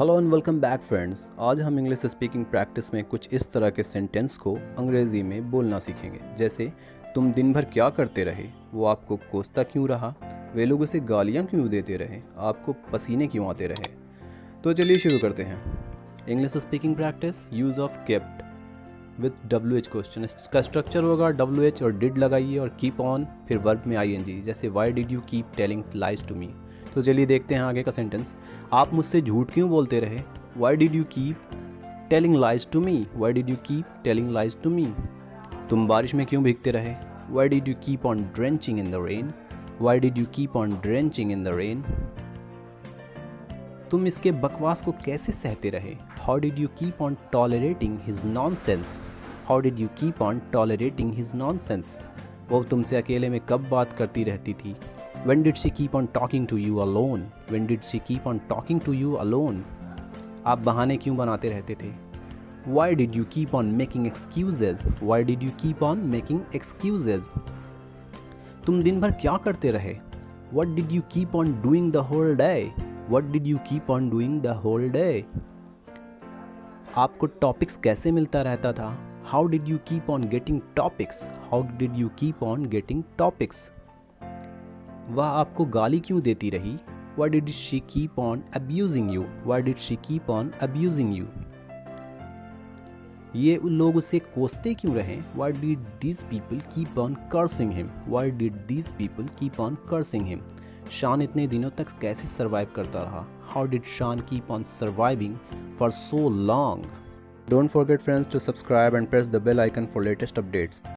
Hello and welcome back friends. आज हम English speaking practice में कुछ इस तरह के सेंटेंस को अंग्रेज़ी में बोलना सीखेंगे, जैसे तुम दिन भर क्या करते रहे, वो आपको कोसता क्यों रहा, वे लोग उसे गालियाँ क्यों देते रहे, आपको पसीने क्यों आते रहे। तो चलिए शुरू करते हैं। English speaking practice use of kept with WH question. इसका स्ट्रक्चर होगा WH और डिड लगाइए और कीप ऑन, फिर वर्ब में ING, जैसे why did you keep telling lies to me. तो चलिए देखते हैं आगे का सेंटेंस। आप मुझसे झूठ क्यों बोलते रहे, why did you keep telling lies to me, why did you keep telling lies to me. तुम बारिश में क्यों भीगते रहे, why did you keep on drenching in the rain, why did you keep on drenching in the rain. तुम इसके बकवास को कैसे सहते रहे, how did you keep on tolerating his nonsense, how did you keep on tolerating his nonsense. वो तुमसे अकेले में कब बात करती रहती थी, when did she keep on talking to you alone, when did she keep on talking to you alone। आप बहाने क्यों बनाते रहते थे, why did you keep on making excuses, why did you keep on making excuses। तुम दिन भर क्या करते रहे, what did you keep on doing the whole day, what did you keep on doing the whole day। आपको topics कैसे मिलता रहता था, how did you keep on getting topics, how did you keep on getting topics। वह आपको गाली क्यों देती रही, why did she keep on abusing you, why did she keep on abusing you। ये लोग उसे कोसते क्यों रहे, why did these people keep on cursing him, why did these people keep on cursing him। शान इतने दिनों तक कैसे सरवाइव करता रहा, how did Shan keep on surviving for so long। Don't forget friends to subscribe and press the bell icon for latest updates।